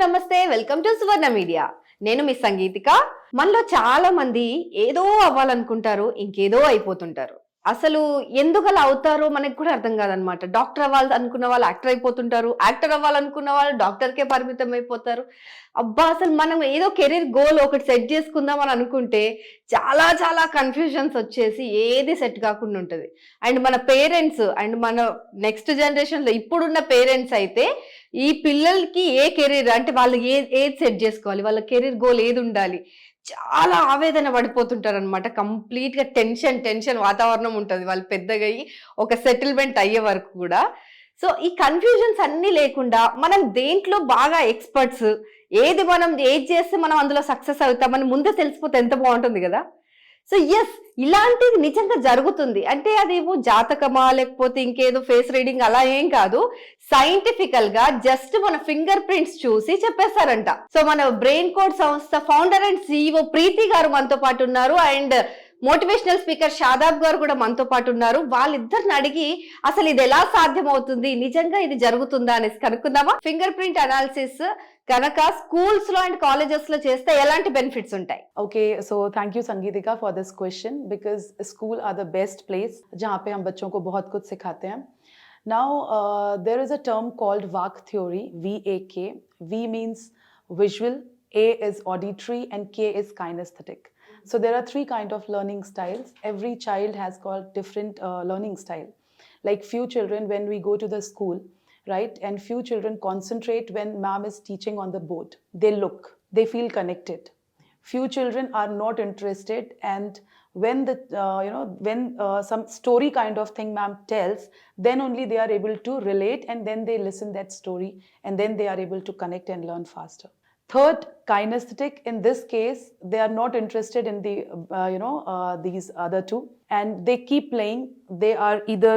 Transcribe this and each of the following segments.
నమస్తే, welcome to Suvarna media. నేను మీ సంగీతిక. మనలో చాలా మంది ఏదో అవ్వాలనుకుంటారు, ఇంకేదో అయిపోతుంటారు. అసలు ఎందుకు అలా అవుతారో మనకు కూడా అర్థం కాదనమాట. డాక్టర్ అవ్వాలి అనుకున్న వాళ్ళు యాక్టర్ అయిపోతుంటారు, యాక్టర్ అవ్వాలనుకున్న వాళ్ళు డాక్టర్కే పరిమితం అయిపోతారు. అబ్బా, అసలు మనం ఏదో కెరీర్ గోల్ ఒకటి సెట్ చేసుకుందాం అని అనుకుంటే చాలా చాలా కన్ఫ్యూజన్స్ వచ్చేసి ఏది సెట్ కాకుండా ఉంటుంది. అండ్ మన పేరెంట్స్ అండ్ మన నెక్స్ట్ జనరేషన్లో ఇప్పుడున్న పేరెంట్స్ అయితే ఈ పిల్లలకి ఏ కెరీర్ అంటే వాళ్ళు ఏది సెట్ చేసుకోవాలి, వాళ్ళ కెరీర్ గోల్ ఏది ఉండాలి, చాలా ఆవేదన పడిపోతుంటారు అనమాట. కంప్లీట్ గా టెన్షన్ టెన్షన్ వాతావరణం ఉంటుంది వాళ్ళు పెద్దగా అయ్యి ఒక సెటిల్మెంట్ అయ్యే వరకు కూడా. సో ఈ కన్ఫ్యూజన్స్ అన్ని లేకుండా మనం దేంట్లో బాగా ఎక్స్పర్ట్స్, ఏది చేస్తే మనం అందులో సక్సెస్ అవుతామని ముందే తెలిసిపోతే ఎంత బాగుంటుంది కదా. సో ఎస్, ఇలాంటిది నిజంగా జరుగుతుంది. అంటే అదేమో జాతకమా లేకపోతే ఇంకేదో ఫేస్ రీడింగ్ అలా ఏం కాదు, సైంటిఫికల్ గా జస్ట్ మన ఫింగర్ ప్రింట్స్ చూసి చెప్పేస్తారంట. సో మన బ్రెయిన్ కోడ్ సంస్థ ఫౌండర్ అండ్ సిఇఓ ప్రీతి గారు మనతో పాటు ఉన్నారు, అండ్ మోటివేషనల్ స్పీకర్ షాదాబ్ గారు కూడా మనతో పాటు ఉన్నారు. వాళ్ళిద్దరిని అడిగి అసలు ఇది ఎలా సాధ్యమవుతుంది, నిజంగా ఇది జరుగుతుందా అనేసి కనుక్కుందామా. ఫింగర్ ప్రింట్ అనాలిసిస్ కనుక స్కూల్స్ లో అండ్ కాలేజెస్ లో చేస్తే ఎలాంటి బెనిఫిట్స్ ఉంటాయి? Okay, so thank you Sangeetika for this question because school are the best place जहाँ पे हम बच्चों को बहुत कुछ सिखाते हैं. Now there is a term called VAK theory, VAK. V means visual, A is auditory and K is kinesthetic. So there are three kind of learning styles. Every child has got different learning style. Like few children when we go to the school, right, and few children concentrate when ma'am is teaching on the board. They look, they feel connected. Few children are not interested, and when the when some story kind of thing ma'am tells, then only they are able to relate, and then they listen that story, and then they are able to connect and learn faster. Third, kinesthetic. In this case, they are not interested in the these other two, and they keep playing. They are either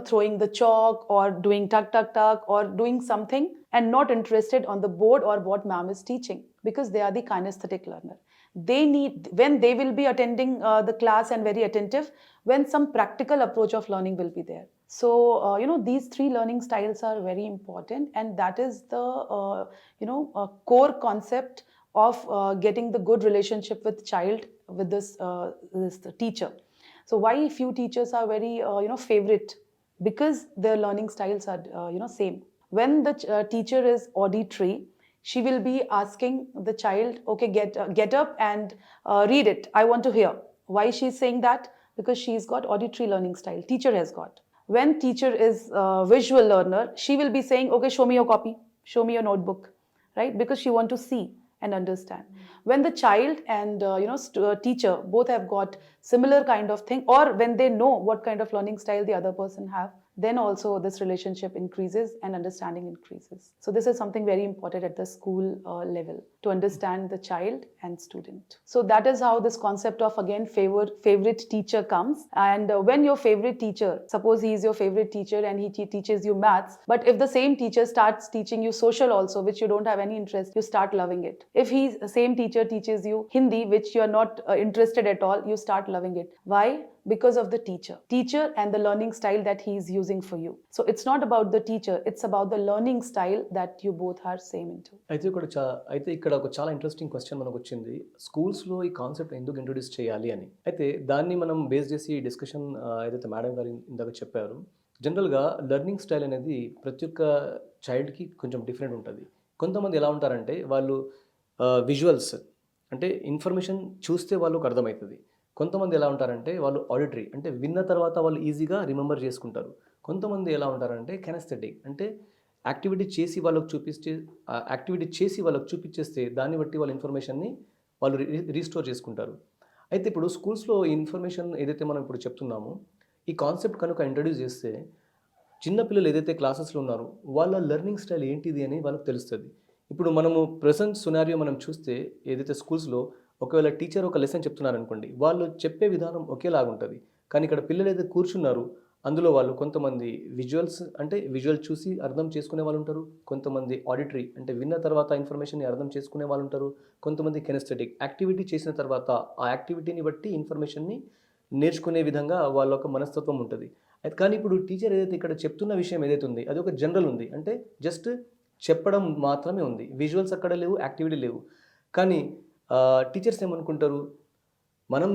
throwing the chalk or doing tuck tuck tuck or doing something, and not interested on the board or what ma'am is teaching, because they are the kinesthetic learner. They need, when they will be attending the class and very attentive, when some practical approach of learning will be there. So these three learning styles are very important, and that is the core concept of getting the good relationship with child with this teacher. So why few teachers are very favorite? Because their learning styles are same. When the teacher is auditory, she will be asking the child, okay, get up and read it, I want to hear. Why she is saying that? Because she's got auditory learning style, teacher has got. When teacher is visual learner, she will be saying, okay, show me your copy, show me your notebook, right? Because she want to see and understand. When the child and teacher both have got similar kind of thing, or when they know what kind of learning style the other person have, then also this relationship increases and understanding increases. So this is something very important at the school level, to understand the child and student. So that is how this concept of, again, favorite teacher comes. And when your favorite teacher, suppose he is your favorite teacher and he teaches you maths, but if the same teacher starts teaching you social also, which you don't have any interest, you start loving it. If the same teacher teaches you Hindi, which you are not interested at all, you start loving it. Why? Because of the teacher and the learning style that he is using for you. So it's not about the teacher, it's about the learning style that you both are same into. అయితే ఇక్కడ ఒక చాలా interesting question మనకు వచ్చింది, స్కూల్స్లో ఈ concept ఎందుకు introduce చేయాలి అని. అయితే దాన్ని మనం బేస్ చేసి డిస్కషన్ ఏదైతే మేడం గారు ఇందాక చెప్పారు, జనరల్గా లెర్నింగ్ స్టైల్ అనేది ప్రతి ఒక్క చైల్డ్కి కొంచెం డిఫరెంట్ ఉంటుంది. కొంతమంది ఎలా ఉంటారంటే వాళ్ళు విజువల్స్ అంటే ఇన్ఫర్మేషన్ చూస్తే వాళ్ళకి అర్థమవుతుంది. కొంతమంది ఎలా ఉంటారంటే వాళ్ళు ఆడిటరీ అంటే విన్న తర్వాత వాళ్ళు ఈజీగా రిమెంబర్ చేసుకుంటారు. కొంతమంది ఎలా ఉంటారంటే కెనస్థెటిక్ అంటే యాక్టివిటీ చేసి వాళ్ళకి చూపించేస్తే దాన్ని బట్టి వాళ్ళ ఇన్ఫర్మేషన్ని వాళ్ళు రీస్టోర్ చేసుకుంటారు. అయితే ఇప్పుడు స్కూల్స్లో ఈ ఇన్ఫర్మేషన్ ఏదైతే మనం ఇప్పుడు చెప్తున్నామో, ఈ కాన్సెప్ట్ కనుక ఇంట్రడ్యూస్ చేస్తే చిన్నపిల్లలు ఏదైతే క్లాసెస్లో ఉన్నారో వాళ్ళ లెర్నింగ్ స్టైల్ ఏంటిది అని వాళ్ళకి తెలుస్తుంది. ఇప్పుడు మనము ప్రెసెంట్ సినారియో మనం చూస్తే ఏదైతే స్కూల్స్లో ఒకవేళ టీచర్ ఒక లెసన్ చెప్తున్నారనుకోండి, వాళ్ళు చెప్పే విధానం ఒకేలాగా ఉంటుంది. కానీ ఇక్కడ పిల్లలు ఏదైతే కూర్చున్నారు అందులో వాళ్ళు కొంతమంది విజువల్ చూసి అర్థం చేసుకునే వాళ్ళు ఉంటారు, కొంతమంది ఆడిటరీ అంటే విన్న తర్వాత ఇన్ఫర్మేషన్ని అర్థం చేసుకునే వాళ్ళు ఉంటారు, కొంతమంది కెనస్థెటిక్ యాక్టివిటీ చేసిన తర్వాత ఆ యాక్టివిటీని బట్టి ఇన్ఫర్మేషన్ని నేర్చుకునే విధంగా వాళ్ళ ఒక మనస్తత్వం ఉంటుంది. కానీ ఇప్పుడు టీచర్ ఏదైతే ఇక్కడ చెప్తున్న విషయం ఏదైతే ఉంది అది ఒక జనరల్ ఉంది, అంటే జస్ట్ చెప్పడం మాత్రమే ఉంది. విజువల్స్ అక్కడ లేవు, యాక్టివిటీ లేవు. కానీ టీచర్స్ ఏమనుకుంటారు, మనం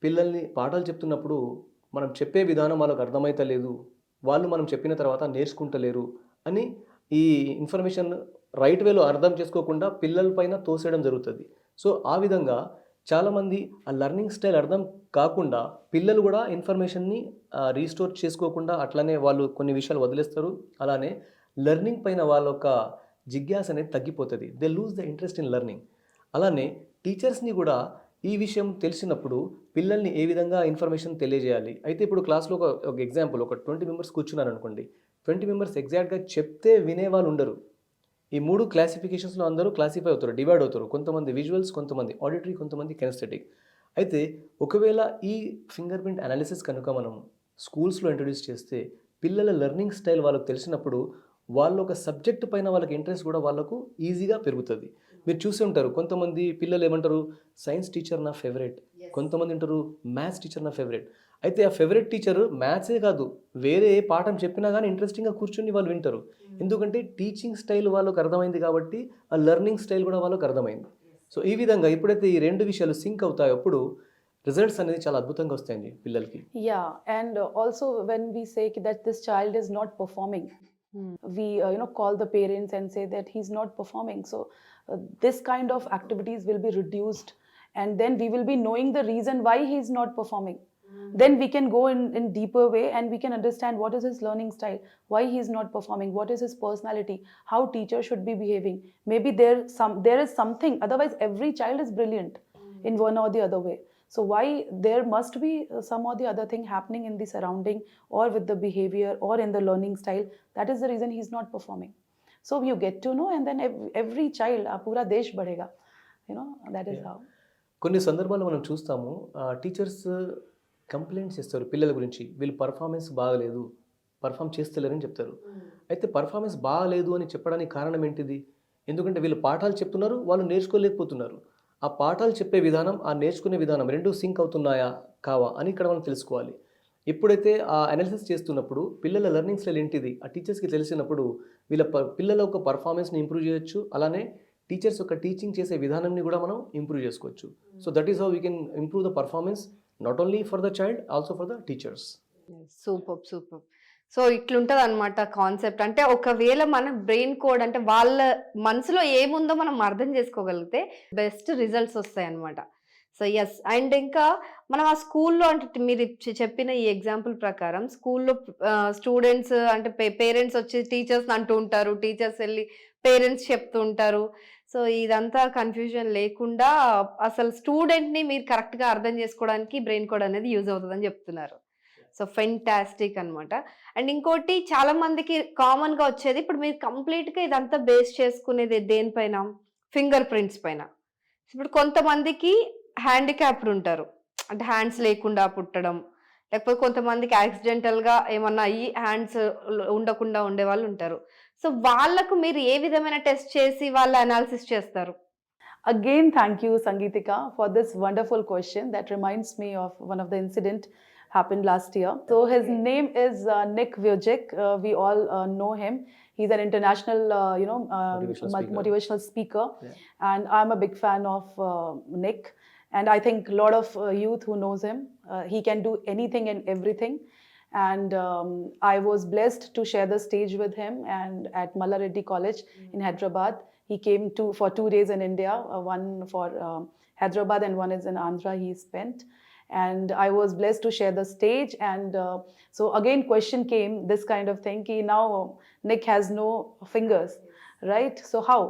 పిల్లల్ని పాఠాలు చెప్తున్నప్పుడు మనం చెప్పే విధానం వాళ్ళకి అర్థమైతలేదు, వాళ్ళు మనం చెప్పిన తర్వాత నేర్చుకుంటలేరు అని ఈ ఇన్ఫర్మేషన్ రైట్ వేలో అర్థం చేసుకోకుండా పిల్లల పైన తోసేయడం జరుగుతుంది. సో ఆ విధంగా చాలామంది ఆ లెర్నింగ్ స్టైల్ అర్థం కాకుండా పిల్లలు కూడా ఇన్ఫర్మేషన్ని రీస్టోర్ చేసుకోకుండా అట్లనే వాళ్ళు కొన్ని విషయాలు వదిలేస్తారు. అలానే లెర్నింగ్ పైన వాళ్ళ యొక్క జిజ్ఞాస అనేది తగ్గిపోతుంది. They lose the interest in learning. అలానే టీచర్స్ని కూడా ఈ విషయం తెలిసినప్పుడు పిల్లల్ని ఏ విధంగా ఇన్ఫర్మేషన్ తెలియజేయాలి. అయితే ఇప్పుడు క్లాస్లో ఒక ఎగ్జాంపుల్, ఒక 20 మెంబర్స్ కూర్చున్నారు అనుకోండి. 20 మెంబర్స్ ఎగ్జాక్ట్గా చెప్తే వినేవాళ్ళు ఉండరు. ఈ 3 క్లాసిఫికేషన్స్లో అందరూ క్లాసిఫై అవుతారు, డివైడ్ అవుతారు. కొంతమంది విజువల్స్, కొంతమంది ఆడిటరీ, కొంతమంది కెనెస్థెటిక్. అయితే ఒకవేళ ఈ ఫింగర్ ప్రింట్ అనాలిసిస్ కనుక మనం స్కూల్స్లో ఇంట్రడ్యూస్ చేస్తే పిల్లల లెర్నింగ్ స్టైల్ వాళ్ళకు తెలిసినప్పుడు వాళ్ళ ఒక సబ్జెక్ట్ పైన వాళ్ళకి ఇంట్రెస్ట్ కూడా వాళ్ళకు ఈజీగా పెరుగుతుంది. మీరు చూసి ఉంటారు, కొంతమంది పిల్లలు ఏమంటారు, సైన్స్ టీచర్ నా ఫేవరెట్, కొంతమంది అంటారు మ్యాథ్స్ టీచర్ నా ఫేవరెట్. అయితే ఆ ఫేవరెట్ టీచర్ మ్యాథ్సే కాదు, వేరే ఏ పాఠం చెప్పినా కానీ ఇంట్రెస్టింగ్గా కూర్చొని వాళ్ళు వింటారు. ఎందుకంటే టీచింగ్ స్టైల్ వాళ్ళకు అర్థమైంది కాబట్టి ఆ లెర్నింగ్ స్టైల్ కూడా వాళ్ళకు అర్థమైంది. సో ఈ విధంగా ఎప్పుడైతే ఈ 2 విషయాలు సింక్ అవుతాయో అప్పుడు రిజల్ట్స్ అనేది చాలా అద్భుతంగా వస్తాయండి పిల్లలకి. Yeah, and also when we say that this child is not performing, we call the parents and say that he's not performing. So this kind of activities will be reduced, and then we will be knowing the reason why he's not performing. Then we can go in deeper way and we can understand what is his learning style, why he's not performing, what is his personality, how teacher should be behaving. Maybe there is something, otherwise every child is brilliant in one or the other way. So why there must be some or the other thing happening in the surrounding or with the behavior or in the learning style. That is the reason he's not performing. So you get to know, and then every child, pura desh badhega. That is how. కొన్ని సందర్భాల్లో మనం చూస్తాము, teachers complaints ఇస్తారు పిల్లల గురించి, వీళ్ళు performance బాగలేదు, perform చేస్తలేరని చెప్తారు. అయితే పర్ఫార్మెన్స్ బాగలేదు అని చెప్పడానికి కారణం ఏంటిది? ఎందుకంటే వీళ్ళు పాఠాలు చెప్తున్నారు, వాళ్ళు నేర్చుకోలేకపోతున్నారు. ఆ పాఠాలు చెప్పే విధానం, ఆ నేర్చుకునే విధానం 2 సింక్ అవుతున్నాయా కావా అని ఇక్కడ మనం తెలుసుకోవాలి. ఎప్పుడైతే ఆ అనాలిసిస్ చేస్తున్నప్పుడు పిల్లల లెర్నింగ్ స్టైల్ ఏంటిది ఆ టీచర్స్కి తెలిసినప్పుడు పిల్లల యొక్క పర్ఫార్మెన్స్ని ఇంప్రూవ్ చేయొచ్చు. అలానే టీచర్స్ యొక్క టీచింగ్ చేసే విధానాన్ని కూడా మనం ఇంప్రూవ్ చేసుకోవచ్చు. So that is how we can improve the performance not only for the child, also for the teachers. Super super. So ఇట్లుంటది అనమాట కాన్సెప్ట్. అంటే ఒకవేళ మన బ్రెయిన్ కోడ్ అంటే వాళ్ళ మనసులో ఏముందో మనం అర్థం చేసుకోగలిగితే బెస్ట్ రిజల్ట్స్ వస్తాయి అనమాట. So yes. అండ్ ఇంకా మనం ఆ స్కూల్లో అంటే మీరు చెప్పిన ఈ ఎగ్జాంపుల్ ప్రకారం స్కూల్లో స్టూడెంట్స్ అంటే పేరెంట్స్ వచ్చి టీచర్స్ అంటూ ఉంటారు, టీచర్స్ వెళ్ళి పేరెంట్స్ చెప్తూ ఉంటారు. సో ఇదంతా కన్ఫ్యూజన్ లేకుండా అసలు స్టూడెంట్ని మీరు కరెక్ట్గా అర్థం చేసుకోవడానికి బ్రెయిన్ కోడ్ అనేది యూజ్ అవుతుందని చెప్తున్నారు. సో ఫెంటాస్టిక్ అనమాట. అండ్ ఇంకోటి చాలా మందికి కామన్గా వచ్చేది, ఇప్పుడు మీరు కంప్లీట్గా ఇదంతా బేస్ చేసుకునేది దేనిపైన, ఫింగర్ ప్రింట్స్ పైన. ఇప్పుడు కొంతమందికి హ్యాండిక్యాప్డ్ ఉంటారు, అంటే హ్యాండ్స్ లేకుండా పుట్టడం, లేకపోతే కొంతమందికి యాక్సిడెంటల్గా ఏమన్నా అయ్యి హ్యాండ్స్ ఉండకుండా ఉండే వాళ్ళు ఉంటారు. సో వాళ్ళకు మీరు ఏ విధమైన టెస్ట్ చేసి వాళ్ళ అనాలిసిస్ చేస్తారు? Again, thank you, Sangeetika, for this wonderful question that reminds me of one of the incident happened last year. So his name is Nick Vujicic. We all know him. He's an international, motivational speaker. Yeah. And I'm a big fan of Nick. And I think a lot of youth who knows him, he can do anything and everything. And I was blessed to share the stage with him and at Malla Reddy College in Hyderabad. He came for 2 days in India, one for Hyderabad and one is in Andhra he spent. And I was blessed to share the stage. And so again question came, this kind of thing, ki now Nick has no fingers, right? So how?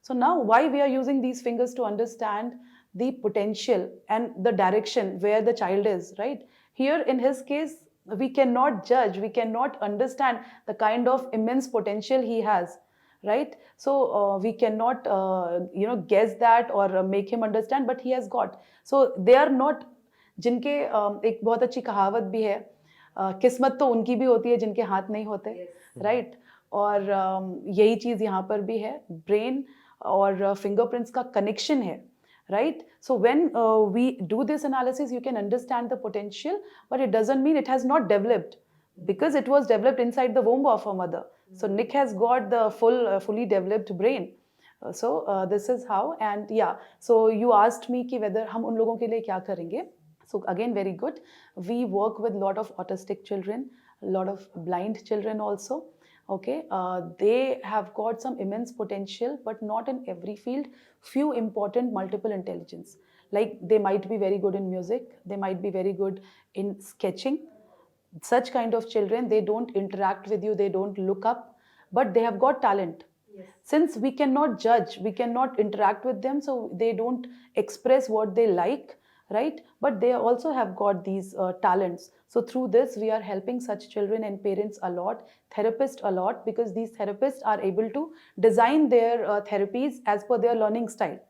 So now why we are using these fingers to understand the potential and the direction where the child is, right? Here in his case, we cannot judge, we cannot understand the kind of immense potential he has, right? So we cannot guess that or make him understand, but he has got. So they are not, जिनके एक बहुत अच्छी कहावत भी है, किस्मत तो उनकी भी होती है जिनके हाथ नहीं होते, राइट? और यही चीज़ यहाँ पर भी है, ब्रेन और फिंगरप्रिंट्स का कनेक्शन है, right? So when we do this analysis, you can understand the potential, but it doesn't mean it has not developed. because it was developed inside the womb of her mother. So Nick has got the fully developed brain. This is how. And yeah, so you asked me ki whether hum un logon ke liye kya karenge. So again, very good. We work with lot of autistic children, a lot of blind children also. Okay, they have got some immense potential, but not in every field. Few important multiple intelligence. Like they might be very good in music, they might be very good in sketching. Such kind of children, they don't interact with you, they don't look up, but they have got talent. Since we cannot judge, we cannot interact with them, so they don't express what they like, right? But they also have got these talents. So through this we are helping such children and parents a lot, therapists a lot, because these therapists are able to design their therapies as per their learning style.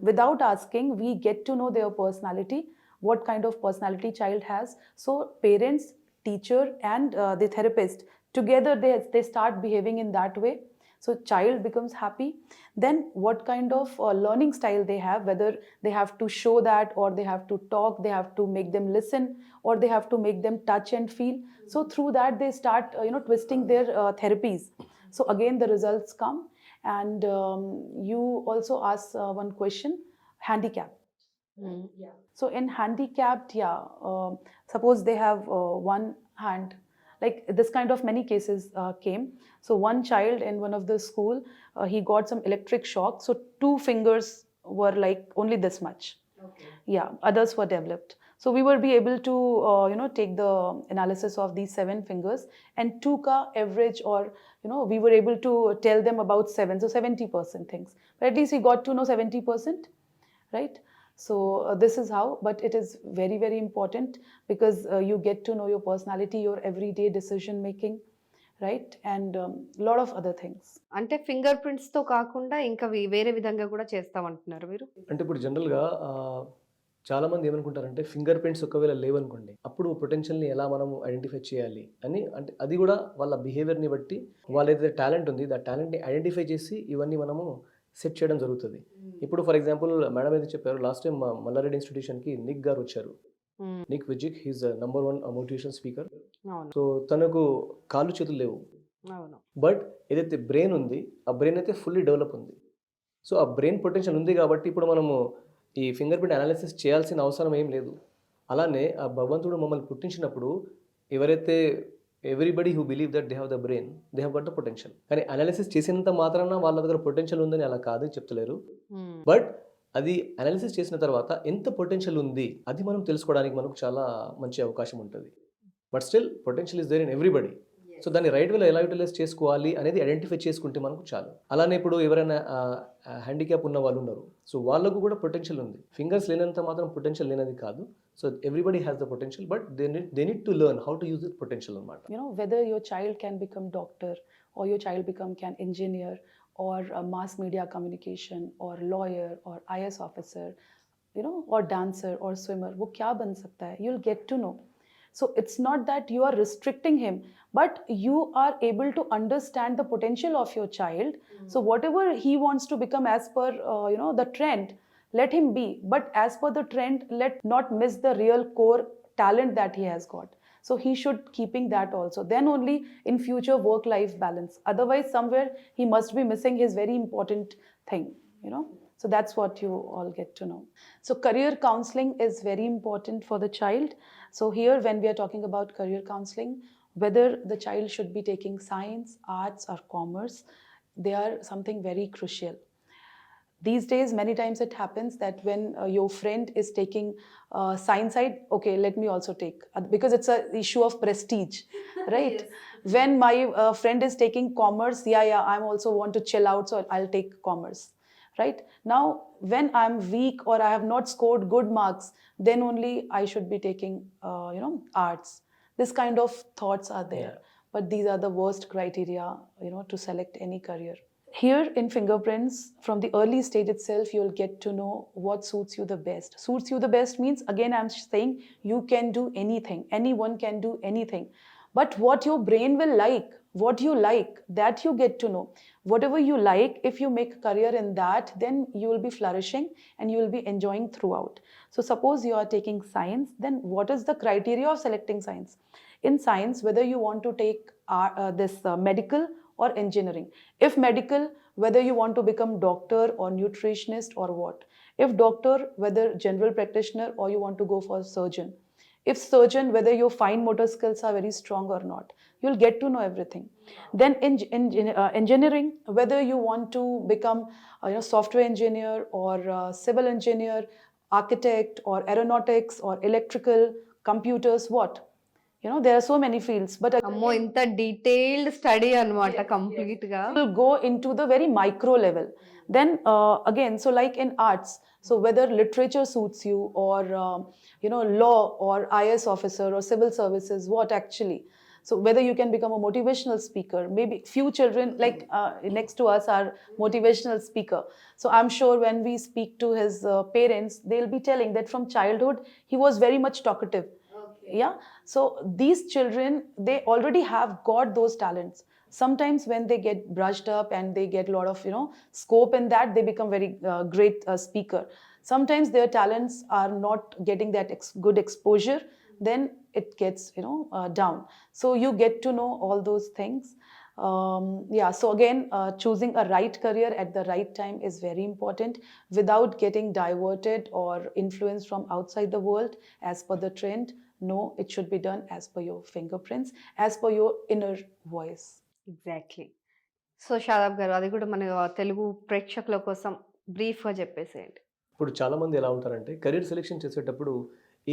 Without asking, we get to know their personality, what kind of personality child has. So parents, teacher and the therapist together, they start behaving in that way. So child becomes happy. Then what kind of learning style they have, whether they have to show that, or they have to talk, they have to make them listen, or they have to make them touch and feel. So through that they start twisting their therapies. So again the results come. And you also asked one question, handicap. So in handicapped, suppose they have one hand, like this kind of many cases came. So one child in one of the school, he got some electric shock. So 2 fingers were like only this much. Okay. Yeah, others were developed. So we will be able to take the analysis of these 7 fingers and 2 ka average, or we were able to tell them about 7, so 70% things. But at least we got to know 70%, right? So this is how, but it is very, very important, because you get to know your personality, your everyday decision making, right? And lot of other things. అంటే finger prints తో కాకుండా ఇంకా వేరే విధంగా కూడా చేస్తామంటున్నారు మీరు? అంటే ఇప్పుడు జనరల్గా చాలా మంది ఏమనుకుంటారంటే ఫింగర్ ప్రింట్స్ ఒకవేళ లేవనుకోండి, అప్పుడు పొటెన్షియల్ని ఎలా మనం ఐడెంటిఫై చేయాలి అని. అంటే అది కూడా వాళ్ళ బిహేవియర్ని బట్టి, వాళ్ళ ఏదైతే టాలెంట్ ఉంది ఆ టాలెంట్ని ఐడెంటిఫై చేసి ఇవన్నీ మనము సెట్ చేయడం జరుగుతుంది. ఇప్పుడు ఫర్ ఎగ్జాంపుల్ మేడం ఏది చెప్పారు, లాస్ట్ టైం మల్లారెడ్డి ఇన్స్టిట్యూషన్కి నిక్ గారు వచ్చారు. Nick Vujicic, he's number 1 motivation speaker. So తనకు కాళ్ళు చేతులు లేవు, బట్ ఏదైతే బ్రెయిన్ ఉంది ఆ బ్రెయిన్ అయితే ఫుల్లీ డెవలప్ ఉంది. సో ఆ బ్రెయిన్ పొటెన్షియల్ ఉంది కాబట్టి ఇప్పుడు మనము ఈ ఫింగర్ ప్రింట్ అనాలిసిస్ చేయాల్సిన అవసరం ఏం లేదు. అలానే ఆ భగవంతుడు మమ్మల్ని పుట్టించినప్పుడు ఎవరైతే everybody who believe that they have the brain, they have got the potential. కానీ అనాలిసిస్ చేసినంత మాత్రాన వాళ్ళ దగ్గర పొటెన్షియల్ ఉందని అలా కాదు చెప్తలేరు. బట్ అది అనాలిసిస్ చేసిన తర్వాత ఎంత పొటెన్షియల్ ఉంది అది మనం తెలుసుకోవడానికి మనకు చాలా మంచి అవకాశం ఉంటుంది. But still potential is there in everybody. So దాన్ని రైట్ వేలో ఎలా యూటిలైజ్ చేసుకోవాలి అనేది ఐడెంటిఫై చేసుకుంటే మనకు చాలు. అలానే ఇప్పుడు ఎవరైనా హ్యాండిక్యాప్ ఉన్న వాళ్ళు ఉన్నారు, సో వాళ్ళకు కూడా పొటెన్షియల్ ఉంది. ఫింగర్స్ లేనంత మాత్రం పొటెన్షియల్ లేనది కాదు. So everybody has the potential, but they need to learn how to use that potential. Whether your child can become doctor, or your child can engineer, or mass media communication, or lawyer, or IS officer, or dancer, or swimmer, wo kya ban sakta hai, you'll get to know. So it's not that you are restricting him, but you are able to understand the potential of your child. So whatever he wants to become as per the trend, let him be, but as per the trend, let not miss the real core talent that he has got. So he should keeping that also. Then only in future work-life balance. Otherwise, somewhere he must be missing his very important thing, So that's what you all get to know. So career counseling is very important for the child. So here, when we are talking about career counseling, whether the child should be taking science, arts, or commerce, they are something very crucial. These days, many times it happens that when your friend is taking science side, okay, let me also take, because it's an issue of prestige, right? Yes. When my friend is taking commerce, I'm also want to chill out, so I'll take commerce, right? Now, when I'm weak or I have not scored good marks, then only I should be taking, arts. This kind of thoughts are there, but these are the worst criteria, to select any career. Here in fingerprints, from the early stage itself, you'll get to know what suits you the best. Suits you the best means, again, I'm saying you can do anything. Anyone can do anything. But what your brain will like, what you like, that you get to know. Whatever you like, if you make a career in that, then you will be flourishing and you will be enjoying throughout. So suppose you are taking science, then what is the criteria of selecting science? in science, whether you want to take this medical or engineering. If medical, whether you want to become doctor or nutritionist or what. If doctor, whether general practitioner or you want to go for surgeon. If surgeon, whether your fine motor skills are very strong or not. You'll get to know everything. Then in engineering, whether you want to become software engineer or civil engineer, architect or aeronautics or electrical, computers, what? There are so many fields, but అమ్మో ఇంత detailed study అన్నమాట complete గా. will go into the very micro level. Then again, so like in arts, so whether literature suits you or law or IS officer or civil services, what actually? So whether you can become a motivational speaker, maybe few children like next to us are motivational speaker. So I'm sure when we speak to his parents, they'll be telling that from childhood he was very much talkative. Yeah, so these children, they already have got those talents. Sometimes when they get brushed up and they get a lot of scope in that, they become very great speaker. Sometimes their talents are not getting that good exposure, then it gets down. So you get to know all those things. So again, choosing a right career at the right time is very important without getting diverted or influenced from outside the world as per the trend. No, it should be done as per your fingerprints, as per your inner voice. Exactly. So Shadab గారు అది కూడా మన తెలుగు ప్రేక్షకుల కోసం బ్రీఫ్గా చెప్పేసేయండి. ఇప్పుడు చాలామంది ఎలా ఉంటారంటే కెరీర్ సెలెక్షన్ చేసేటప్పుడు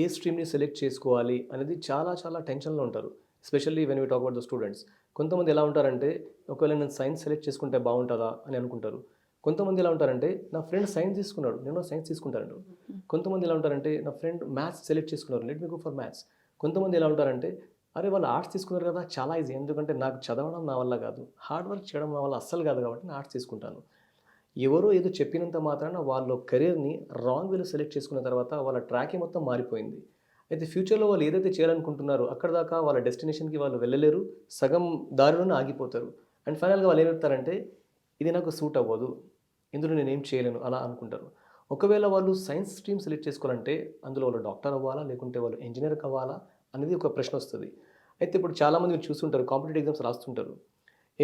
ఏ స్ట్రీమ్ని సెలెక్ట్ చేసుకోవాలి అనేది చాలా చాలా టెన్షన్లో ఉంటారు. Especially when we talk about the students. కొంతమంది ఎలా ఉంటారంటే ఒకవేళ నేను సైన్స్ సెలెక్ట్ చేసుకుంటే బాగుంటుందా అని అనుకుంటారు. కొంతమంది ఎలా ఉంటారంటే నా ఫ్రెండ్ సైన్స్ తీసుకున్నాడు, నేను సైన్స్ తీసుకుంటాను. కొంతమంది ఎలా ఉంటారంటే నా ఫ్రెండ్ మ్యాథ్స్ సెలెక్ట్ చేసుకున్నారు, let me go for maths. కొంతమంది ఎలా ఉంటారంటే అరే వాళ్ళు ఆర్ట్స్ తీసుకున్నారు కదా చాలా ఈజీ, ఎందుకంటే నాకు చదవడం నా వల్ల కాదు, హార్డ్ వర్క్ చేయడం నా వల్ల అస్సలు కాదు కాబట్టి నేను ఆర్ట్స్ తీసుకుంటాను. ఎవరో ఏదో చెప్పినంత మాత్రాన వాళ్ళ కెరీర్ని రాంగ్ వేలో సెలెక్ట్ చేసుకున్న తర్వాత వాళ్ళ ట్రాకే మొత్తం మారిపోయింది. అయితే ఫ్యూచర్లో వాళ్ళు ఏదైతే చేయాలనుకుంటున్నారో అక్కడ దాకా వాళ్ళ డెస్టినేషన్కి వాళ్ళు వెళ్ళలేరు, సగం దారిలోనే ఆగిపోతారు. అండ్ ఫైనల్గా వాళ్ళు ఏం చెప్తారంటే ఇది నాకు సూట్ అవ్వదు, ఇందులో నేనేం చేయలేను అలా అనుకుంటారు. ఒకవేళ వాళ్ళు సైన్స్ స్ట్రీమ్ సెలెక్ట్ చేసుకోవాలంటే అందులో వాళ్ళు డాక్టర్ అవ్వాలా లేకుంటే వాళ్ళు ఇంజనీర్ కావాలా అనేది ఒక ప్రశ్న వస్తుంది. అయితే ఇప్పుడు చాలామంది మీరు చూస్తుంటారు కాంపిటేటివ్ ఎగ్జామ్స్ రాస్తుంటారు.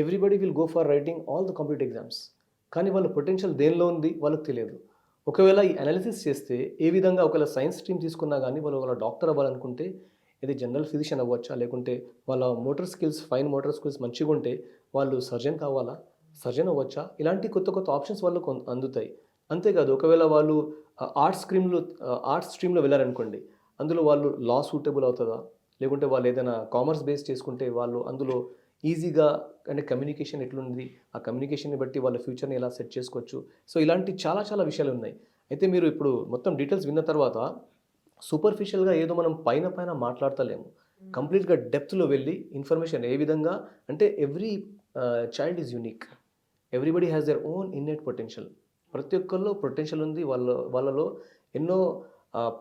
Everybody will go for writing all the competitive exams, కానీ వాళ్ళ పొటెన్షియల్ దేనిలో ఉంది వాళ్ళకి తెలియదు. ఒకవేళ ఈ అనాలిసిస్ చేస్తే ఏ విధంగా ఒకవేళ సైన్స్ స్ట్రీమ్ తీసుకున్నా కానీ వాళ్ళ డాక్టర్ అవ్వాలనుకుంటే ఇది జనరల్ ఫిజిషియన్ అవ్వచ్చా, లేకుంటే వాళ్ళ motor skills fine motor skills మంచిగా ఉంటే వాళ్ళు సర్జన్ కావాలా, సర్జన్ అవ్వచ్చా, ఇలాంటి కొత్త కొత్త ఆప్షన్స్ వాళ్ళకు అందుతాయి. అంతేకాదు ఒకవేళ వాళ్ళు ఆర్ట్స్ స్ట్రీమ్లో వెళ్ళారనుకోండి, అందులో వాళ్ళు లా సూటబుల్ అవుతుందా, లేకుంటే వాళ్ళు ఏదైనా కామర్స్ బేస్ చేసుకుంటే వాళ్ళు అందులో ఈజీగా అంటే కమ్యూనికేషన్ ఎట్లుంది, ఆ కమ్యూనికేషన్ని బట్టి వాళ్ళ ఫ్యూచర్ని ఎలా సెట్ చేసుకోవచ్చు. సో ఇలాంటి చాలా చాలా విషయాలు ఉన్నాయి. అయితే మీరు ఇప్పుడు మొత్తం డీటెయిల్స్ విన్న తర్వాత సూపర్ఫిషియల్గా ఏదో మనం పైన మాట్లాడతలేము, కంప్లీట్గా డెప్త్లో వెళ్ళి ఇన్ఫర్మేషన్ ఏ విధంగా అంటే every child is unique, everybody has their own innate potential. ప్రతి ఒక్కరిలో పొటెన్షియల్ ఉంది, వాళ్ళలో ఎన్నో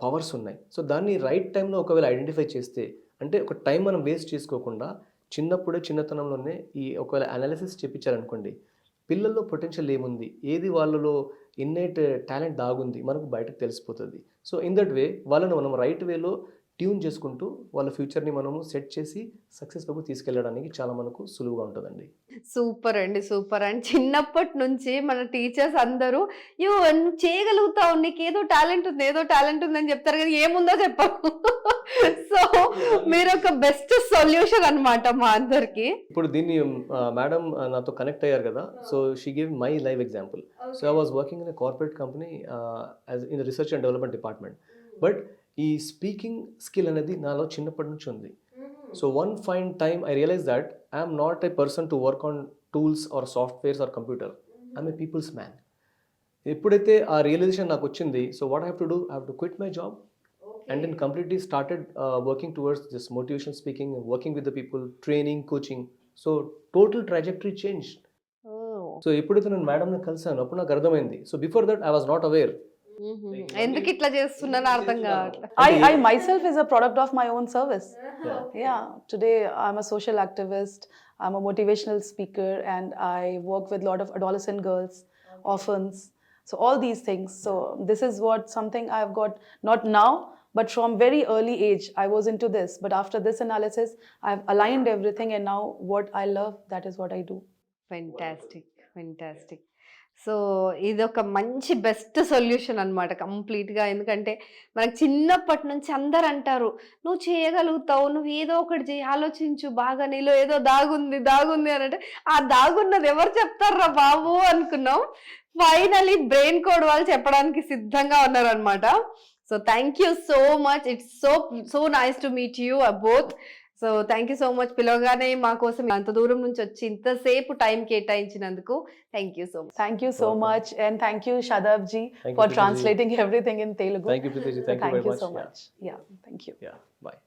పవర్స్ ఉన్నాయి. సో దాన్ని రైట్ టైంలో ఒకవేళ ఐడెంటిఫై చేస్తే అంటే ఒక టైం మనం వేస్ట్ చేసుకోకుండా చిన్నతనంలోనే ఈ ఒకవేళ అనాలిసిస్ చేయించారనుకోండి, పిల్లల్లో పొటెన్షియల్ ఏముంది, ఏది వాళ్ళలో ఇన్నెట్ టాలెంట్ దాగుంది మనకు బయటకు తెలిసిపోతుంది. సో ఇన్ దట్ వే వాళ్ళని మనం రైట్ వేలో ట్యూన్ చేసుకుంటూ వాళ్ళ ఫ్యూచర్ని మనము సెట్ చేసి సక్సెస్ వైపు తీసుకెళ్ళడానికి చాలా మనకు సులువుగా ఉంటుందండి. సూపర్ అండి, సూపర్. అండ్ చిన్నప్పటి నుంచి మన టీచర్స్ అందరూ నువ్వు చేయగలుగుతావు, నీకు ఏదో టాలెంట్ ఉంది అని చెప్తారు కదా, ఏముందో చెప్పరు. సో మీరు ఒక బెస్ట్ సొల్యూషన్ అన్నమాట మా అందరికి. ఇప్పుడు దీన్ని మేడం నాతో కనెక్ట్ అయ్యారు కదా, so she give my live example. So I was working in a corporate company in the research and development department. But ఈ స్పీకింగ్ స్కిల్ అనేది నాలో చిన్నప్పటి నుంచి ఉంది. So one fine time I realise that I'm not a person to work on tools or softwares or computer, I'm a people's man. ఎప్పుడైతే ఆ realisation నాకు వచ్చింది, so what I have to do, I have to quit my job and then completely started working towards this motivational speaking, working with the people, training, coaching. So total trajectory changed. So ఎప్పుడైతే నేను మేడంని కలిసాను అప్పుడు నాకు అర్థమైంది. So before that I was not aware. ఎందుకు ఇట్లా చేస్తున్నానో అర్థం కావట్లేదు. I myself is a product of my own service. Yeah. Today I'm a social activist, I'm a motivational speaker, and I work with a lot of adolescent girls, orphans. So all these things. So this is what something I've got, not now, But from very early age, I was into this. But after this analysis, I've aligned everything, and now what I love, that is what I do. Fantastic. So ఇదొక మంచి best solution అనమాట కంప్లీట్గా. ఎందుకంటే మనకు చిన్నప్పటి నుంచి అందరు అంటారు, నువ్వు చేయగలుగుతావు, నువ్వు ఏదో ఒకటి చేయి, ఆలోచించు, బాగా నీలో ఏదో దాగుంది అని అంటే, ఆ దాగున్నది ఎవరు చెప్తారా బాబు అనుకున్నాం. ఫైనలీ బ్రెయిన్ కోడ్ వాళ్ళు చెప్పడానికి సిద్ధంగా ఉన్నారనమాట. So thank you so much. It's so nice to meet you both. So thank you so much. పిలవగానే మా కోసం అంత దూరం నుంచి వచ్చి ఇంతసేపు టైం కేటాయించినందుకు thank you so much. Thank you so much, and thank you Shadab ji Thank you, for Preeti ji. translating everything in Telugu. Thank you, Preeti ji. Thank you Thank very you much. so much. Yeah, thank you. Yeah, bye.